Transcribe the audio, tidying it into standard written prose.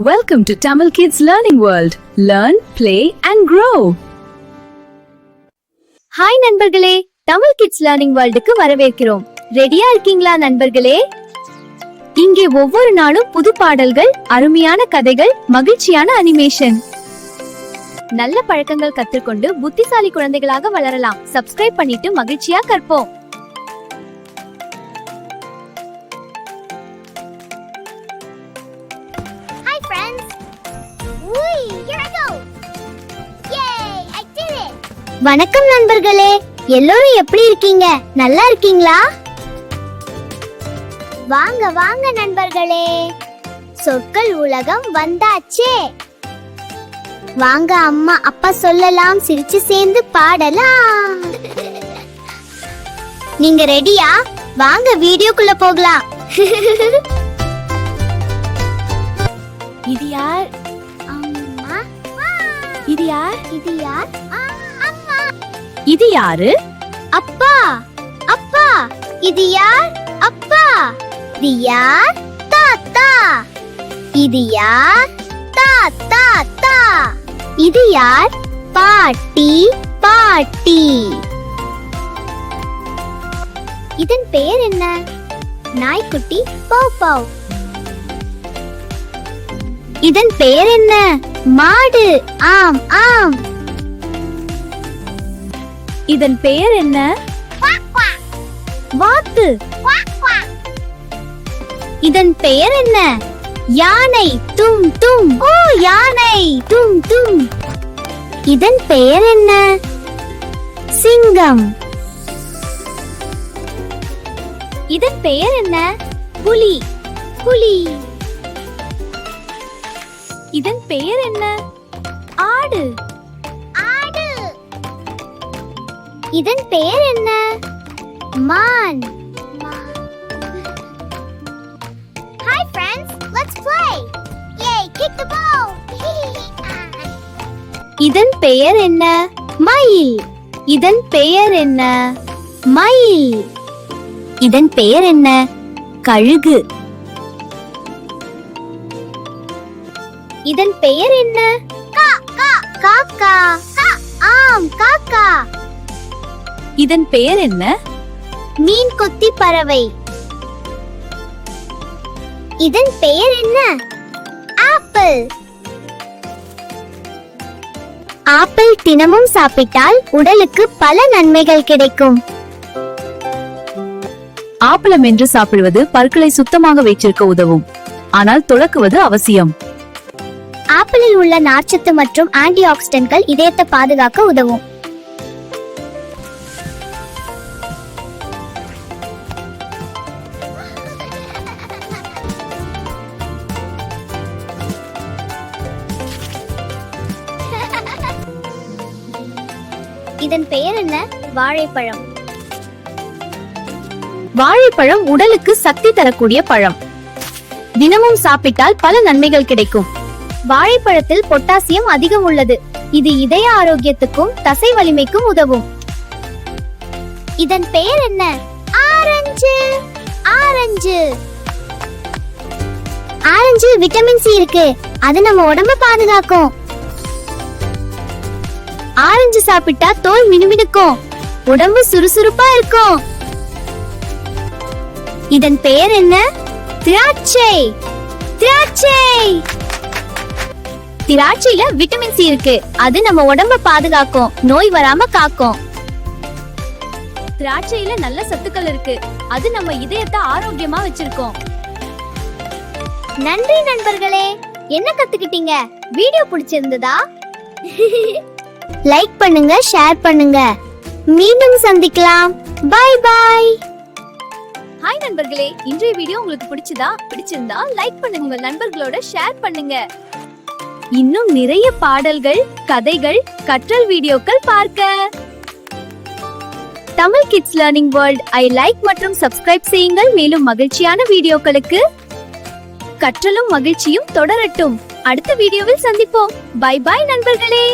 Welcome to Tamil Kids Learning World. Learn, play and grow. Hi நண்பர்களே, Tamil kids learning வேர்ல்டுக்கு வரவேற்கிறோம். ரெடியா இருக்கீங்களா நண்பர்களே? இங்கே ஒவ்வொரு நாளும் புது பாடல்கள், அருமையான கதைகள், மகிழ்ச்சியான அனிமேஷன். நல்ல பழக்கங்கள் கற்றுக்கொண்டு புத்திசாலி குழந்தைகளாக வளரலாம். சப்ஸ்கிரைப் பண்ணிட்டு மகிழ்ச்சியா கற்போம். வணக்கம் நண்பர்களே, எல்லோரும் எப்படி இருக்கீங்க? நல்லா இருக்கீங்களா? வாங்க வாங்க நண்பர்களே, சொற்கள் உலகம் வந்தாச்சே. வாங்க அம்மா அப்பா சொல்லலாம், சிரிச்சு சேர்ந்து பாடலாம். நீங்க ரெடியா? வாங்க வீடியோக்குள்ள போகலாம். இது யார்? அம்மா. இது யார்? இது யார்? இது யாரு? அப்பா. அப்பா. இது யார்? அப்பா. இது யார்? தாத்தா. இது யார்? தாத்தா. தா. இது யார்? பாட்டி. பாட்டி. இதன் பெயர் என்ன? நாய்க்குட்டி பௌ பௌ. இதன் பெயர் என்ன? மாடு. ஆம் ஆம். இதன் பெயர் என்ன? வாத்து. இதன் பெயர் என்ன? யானை. தும் தும். ஓ யானை. தும் தும். இதன் பெயர் என்ன? சிங்கம். இதன் பெயர் என்ன? புலி. புலி. இதன் பெயர் என்ன? ஆடு. இதன் பெயர் என்ன? மான். Hi friends, let's play. Yay, kick the ball. இதன் பெயர் என்ன? மயில். இதன் பெயர் என்ன? மயில். இதன் பெயர் என்ன? கழுகு. இதன் பெயர் என்ன? காக்கா. ஆம், காக்கா. இதன் பெயர் என்ன? மீன் கொத்தி பறவை. இதன் பெயர் என்ன? ஆப்பிள். ஆப்பிள் தினமும் சாப்பிட்டால் உடலுக்கு பல நன்மைகள் கிடைக்கும். ஆப்பிளம் என்று சாப்பிடுவது பற்களை சுத்தமாக வைத்திருக்க உதவும். ஆனால் துலக்குவது அவசியம். ஆப்பிளில் உள்ள நார்ச்சத்து மற்றும் ஆன்டி ஆக்சிடென்ட்கள் இதயத்தை பாதுகாக்க உதவும். இதன் பெயர் என்ன? வாழைப்பழம். வாழைப்பழம் உடலுக்கு சக்தி தரக்கூடிய பழம். தினமும் சாப்பிட்டால் பல நன்மைகள் கிடைக்கும். வாழைப்பழத்தில் பொட்டாசியம் அதிகம் உள்ளது. இது இதய ஆரோக்கியத்துக்கும் தசை வலிமைக்கும் உதவும். இதன் பெயர் என்ன? ஆரஞ்சு. ஆரஞ்சு. ஆரஞ்சில் விட்டமின் சி இருக்கு. அது நம்ம உடம்ப பாதுகாக்கும். ஆரஞ்சு சாப்பிட்டா தோல் மினுமினுக்கும், உடம்பு சுறுசுறுப்பா இருக்கும். இதன் பெயர் என்ன? திராட்சை. திராட்சை. திராட்சையில விட்டமின் சி இருக்கு. அது நம்ம உடம்ப பாதுகாக்கும், நோய் வராம காக்கும். திராட்சையில நல்ல சத்துக்கள் இருக்கு. அது நம்ம இதயத்தை ஆரோக்கியமா வச்சிருக்கோம். நன்றி நண்பர்களே, என்ன கத்துக்கிட்டீங்க? வீடியோ பிடிச்சிருந்ததா? லைக் பண்ணுங்க, ஷேர் பண்ணுங்க. மீண்டும் சந்திக்கலாம். By by. ஹாய் நண்பர்களே, இன்றைய வீடியோ உங்களுக்கு பிடிச்சிருந்தா லைக் பண்ணுங்க, உங்க நண்பர்களோட ஷேர் பண்ணுங்க. இன்னும் நிறைய பாடல்கள், கதைகள், கற்றல் வீடியோக்கள் பார்க்க Tamil kids learning world I like மற்றும் சப்ஸ்கிரைப் செய்யுங்கள். மேலும் மகிழ்ச்சியான வீடியோக்களுக்கு கற்றலும் மகிழ்ச்சியும் தொடரட்டும். அடுத்த வீடியோவில் சந்திப்போம். பை பை நண்பர்களே.